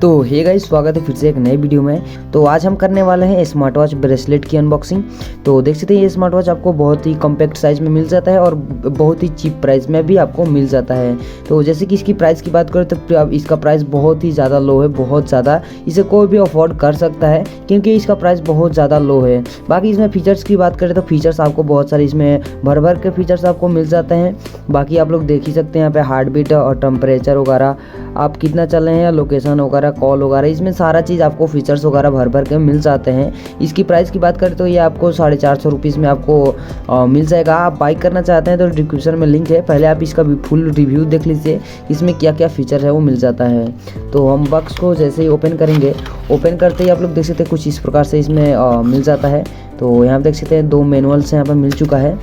तो hey guys, स्वागत है फिर से एक नई वीडियो में। तो आज हम करने वाले हैं स्मार्ट वॉच ब्रेसलेट की अनबॉक्सिंग। तो देख सकते हैं ये स्मार्ट वॉच आपको बहुत ही कॉम्पैक्ट साइज़ में मिल जाता है और बहुत ही चीप प्राइस में भी आपको मिल जाता है। तो जैसे कि इसकी प्राइस की बात करें तो अब इसका प्राइस बहुत ही ज़्यादा लो है, बहुत ज़्यादा। इसे कोई भी अफोर्ड कर सकता है क्योंकि इसका प्राइस बहुत ज़्यादा लो है। बाकी इसमें फीचर्स की बात करें तो फीचर्स आपको बहुत सारे इसमें भर के फीचर्स आपको मिल जाते हैं। बाकी आप लोग देख ही सकते हैं यहाँ पे हार्ट बीट और टेम्परेचर वगैरह, आप कितना चल रहे हैं, लोकेशन वगैरह, कॉल वगैरह, इसमें सारा चीज़ आपको फीचर्स वगैरह भर के मिल जाते हैं। इसकी प्राइस की बात करें तो ये आपको 450 रुपीज़ में आपको मिल जाएगा। आप बाई करना चाहते हैं तो डिस्क्रिप्शन में लिंक है, पहले आप इसका भी फुल रिव्यू देख लीजिए, इसमें क्या क्या फीचर है वो मिल जाता है। तो हम बॉक्स को जैसे ही ओपन करेंगे, ओपन करते ही आप लोग देख सकते हैं कुछ इस प्रकार से इसमें मिल जाता है। तो यहाँ देख सकते हैं 2 मैनुअल्स यहाँ पर मिल चुका है।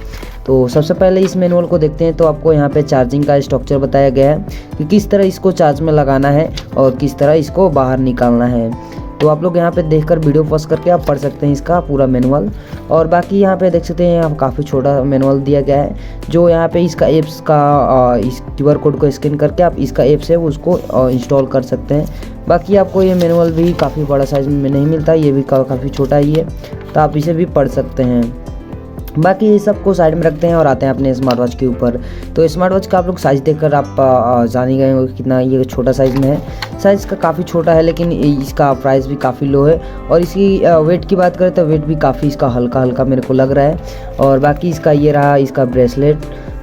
तो सबसे पहले इस मैनुअल को देखते हैं। तो आपको यहाँ पे चार्जिंग का स्ट्रक्चर बताया गया है कि किस तरह इसको चार्ज में लगाना है और किस तरह इसको बाहर निकालना है। तो आप लोग यहाँ पे देखकर वीडियो पॉज करके आप पढ़ सकते हैं इसका पूरा मैनुअल। और बाकी यहाँ पे देख सकते हैं यहाँ काफ़ी छोटा मैनुअल दिया गया है, जो यहाँ पे इसका एप्स का इस QR कोड को स्कैन करके आप इसका एप्स है उसको इंस्टॉल कर सकते हैं। बाकी आपको ये मैनुअल भी काफ़ी बड़ा साइज़ में नहीं मिलता, ये भी काफ़ी छोटा ही है, तो आप इसे भी पढ़ सकते हैं। बाकी ये सब को साइड में रखते हैं और आते हैं अपने स्मार्ट वॉच के ऊपर। तो स्मार्ट वॉच का आप लोग साइज़ देखकर आप जान ही गए होंगे कितना ये छोटा साइज़ में है। साइज़ का काफ़ी छोटा है, लेकिन इसका प्राइस भी काफ़ी लो है। और इसकी वेट की बात करें तो वेट भी काफ़ी इसका हल्का मेरे को लग रहा है। और बाकी इसका ये रहा इसका ब्रेसलेट,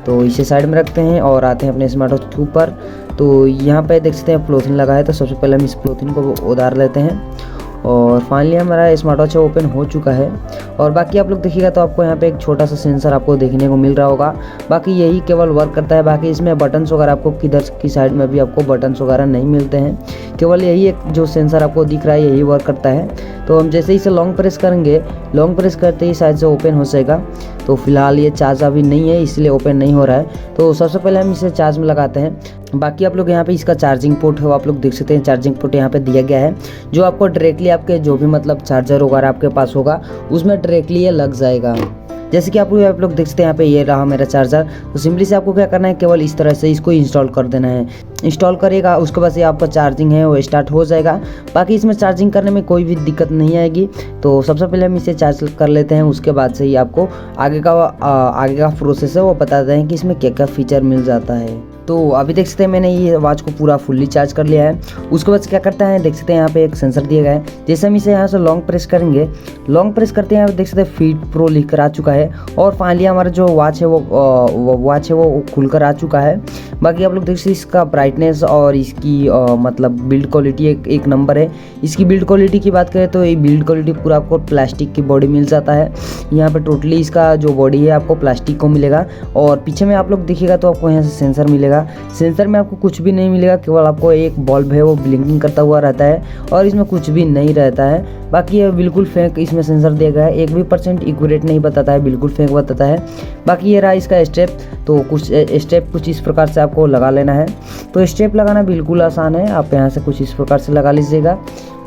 तो इसे साइड में रखते हैं और आते हैं अपने स्मार्ट वॉच के ऊपर। तो यहाँ पर देख सकते हैं प्लोथिन लगा है, तो सबसे पहले हम इस प्लोथिन को उतार लेते हैं। और फाइनली हमारा स्मार्ट वॉच ओपन हो चुका है। और बाकी आप लोग देखिएगा तो आपको यहाँ पे एक छोटा सा सेंसर आपको देखने को मिल रहा होगा। बाकी यही केवल वर्क करता है, बाकी इसमें बटन्स वगैरह आपको किधर की साइड में भी आपको बटन्स वगैरह नहीं मिलते हैं, केवल यही एक जो सेंसर आपको दिख रहा है यही वर्क करता है। तो हम जैसे इसे लॉन्ग प्रेस करेंगे, लॉन्ग प्रेस करते ही शायद से ओपन हो जाएगा। तो फिलहाल ये चार्ज अभी नहीं है इसलिए ओपन नहीं हो रहा है। तो सबसे पहले हम इसे चार्ज में लगाते हैं। बाकी आप लोग यहाँ पे इसका चार्जिंग पोर्ट है वो आप लोग देख सकते हैं, चार्जिंग पोर्ट यहाँ पे दिया गया है, जो आपको डायरेक्टली आपके जो भी मतलब चार्जर वगैरह आपके पास होगा उसमें डायरेक्टली ये लग जाएगा। जैसे कि आप लोग देख सकते हैं यहाँ पे ये रहा मेरा चार्जर। तो सिंपली से आपको क्या करना है, केवल इस तरह से इसको इंस्टॉल कर देना है। इंस्टॉल करेगा उसके बाद ये आपका चार्जिंग है वो स्टार्ट हो जाएगा। बाकी इसमें चार्जिंग करने में कोई भी दिक्कत नहीं आएगी। तो सबसे पहले हम इसे चार्ज कर लेते हैं, उसके बाद से ही आपको आगे का प्रोसेस है वो बताते हैं कि इसमें क्या क्या फीचर मिल जाता है। तो अभी देख सकते हैं मैंने ये वॉच को पूरा फुल्ली चार्ज कर लिया है। उसके बाद क्या करता है, देख सकते हैं यहाँ पे एक सेंसर दिया गया है। जैसे हम इसे यहाँ से लॉन्ग प्रेस करेंगे, लॉन्ग प्रेस करते हैं देख सकते हैं फीट प्रो लिख कर आ चुका है। और फाइनली हमारा जो वॉच है वो खुल कर आ चुका है। बाकी आप लोग देख सकते हैं इसका ब्राइटनेस और इसकी मतलब बिल्ड क्वालिटी एक नंबर है। इसकी बिल्ड क्वालिटी की बात करें तो ये बिल्ड क्वालिटी पूरा आपको प्लास्टिक की बॉडी मिल जाता है। यहाँ पे टोटली इसका जो बॉडी है आपको प्लास्टिक को मिलेगा। और पीछे में आप लोग देखिएगा तो आपको यहाँ से सेंसर मिलेगा। सेंसर में आपको कुछ भी नहीं मिलेगा, केवल आपको एक बल्ब है वो ब्लिंकिंग करता हुआ रहता है और इसमें कुछ भी नहीं रहता है। बाकी ये बिल्कुल फेक इसमें सेंसर दिया गया है, 1% एक्यूरेट नहीं बताता है, बिल्कुल फेक बताता है। बाकी ये रहा इसका स्टेप। तो कुछ स्टेप कुछ इस प्रकार से आपको लगा लेना है। तो स्टेप लगाना बिल्कुल आसान है, आप यहाँ से कुछ इस प्रकार से लगा लीजिएगा।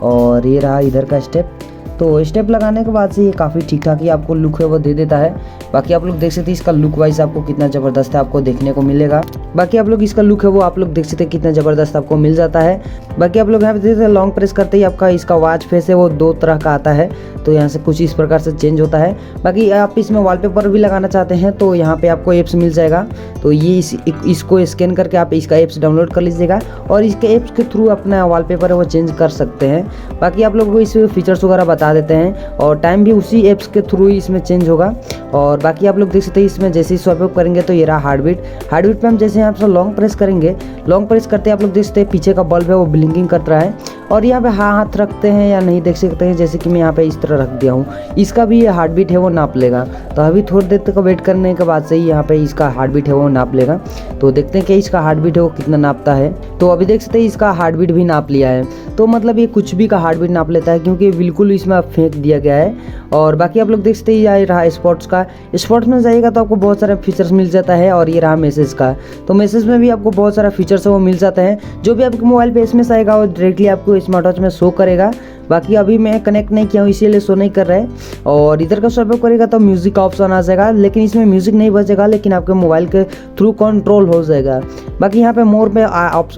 और ये रहा इधर का स्टेप। तो स्टेप लगाने के बाद से ये काफ़ी ठीक ठाक ही आपको लुक है वो दे देता है। बाकी आप लोग देख सकते हैं इसका लुक वाइज आपको कितना ज़बरदस्त है आपको देखने को मिलेगा। बाकी आप लोग इसका लुक है वो आप लोग देख सकते हैं कितना ज़बरदस्त आपको मिल जाता है। बाकी आप लोग यहाँ पे देखते हैं लॉन्ग प्रेस करते ही आपका इसका वॉच फेस है वो 2 तरह का आता है। तो यहाँ से कुछ इस प्रकार से चेंज होता है। बाकी आप इसमें वॉलपेपर भी लगाना चाहते हैं तो यहाँ पे आपको एप्स मिल जाएगा। तो ये इसको स्कैन करके आप इसका एप्स डाउनलोड कर लीजिएगा और इसके एप्स के थ्रू अपना वॉलपेपर है वो चेंज कर सकते हैं। बाकी आप लोग को इस फीचर्स वगैरह बता देते हैं और टाइम भी उसी एप्स के थ्रू ही इसमें चेंज होगा। और बाकी आप लोग देख सकते हैं इसमें जैसे ही स्वाइप अप करेंगे तो ये रहा हार्ट बीट पे हम जैसे यहाँ पर लॉन्ग प्रेस करेंगे, लॉन्ग प्रेस करते आप लोग देख सकते हैं पीछे का बल्ब है वो ब्लिंकिंग कर रहा है। और यहाँ पे हाथ रखते हैं या नहीं देख सकते हैं, जैसे कि मैं यहाँ पे इस तरह रख दिया हूँ, इसका भी हार्ट बीट है वो नाप लेगा। तो अभी थोड़ी देर तक वेट करने के बाद से ही यहाँ पे इसका हार्ट बीट है वो नाप लेगा। तो देखते हैं कि इसका हार्ट बीट है वो कितना नापता है। तो अभी देख सकते हैं इसका हार्ट बीट भी नाप लिया है। तो मतलब ये कुछ भी का हार्ट बीट नाप लेता है क्योंकि बिल्कुल इसमें फेंक दिया गया है। और बाकी आप लोग देख सकते हैं ये रहा स्पोर्ट्स का। स्पोर्ट्स में जाइएगा तो आपको बहुत सारे फीचर्स मिल जाता है। और ये रहा मैसेज का। तो मैसेज में भी आपको बहुत सारा फीचर्स है वो मिल जाता है, जो भी आपके मोबाइल पे एसएमएस आएगा वो डायरेक्टली आपको स्मार्ट वॉच में शो करेगा। बाकी अभी मैं कनेक्ट नहीं किया हूँ इसीलिए शो नहीं कर रहा है। और इधर का स्वाइप अप करेगा तो म्यूज़िक का ऑप्शन आ जाएगा, लेकिन इसमें म्यूज़िक नहीं बजेगा, लेकिन आपके मोबाइल के थ्रू कंट्रोल हो जाएगा। बाकी यहाँ पे मोर पे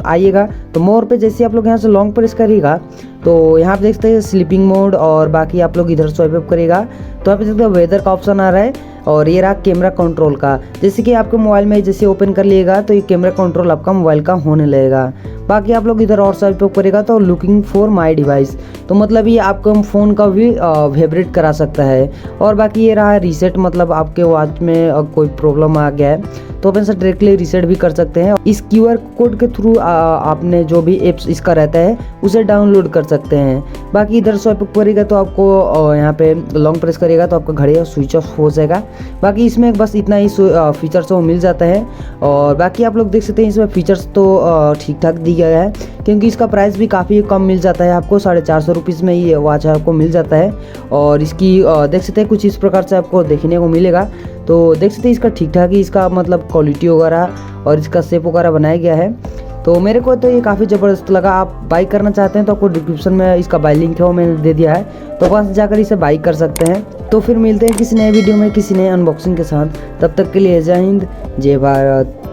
आइएगा, तो मोर पे जैसे आप लोग यहाँ से लॉन्ग प्रेस करिएगा तो यहाँ पे देख सकते हैं स्लीपिंग मोड, और बाकी आप लोग इधर स्वाइप अप करेगा तो यहाँ पे देखते हैं वेदर का ऑप्शन आ रहा है, और ये रहा कैमरा कंट्रोल का। जैसे कि आपके मोबाइल में जैसे ओपन कर लिएगा तो ये कैमरा कंट्रोल आपका मोबाइल का होने लगेगा। बाकी आप लोग इधर और स्वाइप अप करेगा तो लुकिंग फॉर माय डिवाइस, तो मतलब ये आपको फ़ोन का भी वाइब्रेट करा सकता है। और बाकी ये रहा रीसेट, मतलब आपके वॉच में कोई प्रॉब्लम आ गया है तो अपन से डायरेक्टली रीसेट भी कर सकते हैं। इस QR कोड के थ्रू आपने जो भी एप्स इसका रहता है उसे डाउनलोड कर सकते हैं। बाकी इधर स्वाइप अप करेगा तो आपको यहाँ पे लॉन्ग प्रेस करेगा तो आपका घड़ी स्विच ऑफ हो जाएगा। बाकी इसमें बस इतना ही फीचर्स वो मिल जाता है। और बाकी आप लोग देख सकते हैं इसमें फीचर्स तो ठीक ठाक दी गया है, क्योंकि इसका प्राइस भी काफ़ी कम मिल जाता है आपको, 450 रुपीज़ में ये वॉच आपको मिल जाता है। और इसकी देख सकते हैं कुछ इस प्रकार से आपको देखने को मिलेगा। तो देख सकते हैं इसका ठीक ठाक ही इसका मतलब क्वालिटी वगैरह और इसका शेप वगैरह बनाया गया है। तो मेरे को तो ये काफ़ी ज़बरदस्त लगा। आप बाई करना चाहते हैं तो आपको डिस्क्रिप्शन में इसका बाई लिंक है वो मैंने दे दिया है, तो वहाँ जाकर इसे बाई कर सकते हैं। तो फिर मिलते हैं किसी नए वीडियो में किसी नए अनबॉक्सिंग के साथ, तब तक के लिए जय हिंद जय भारत।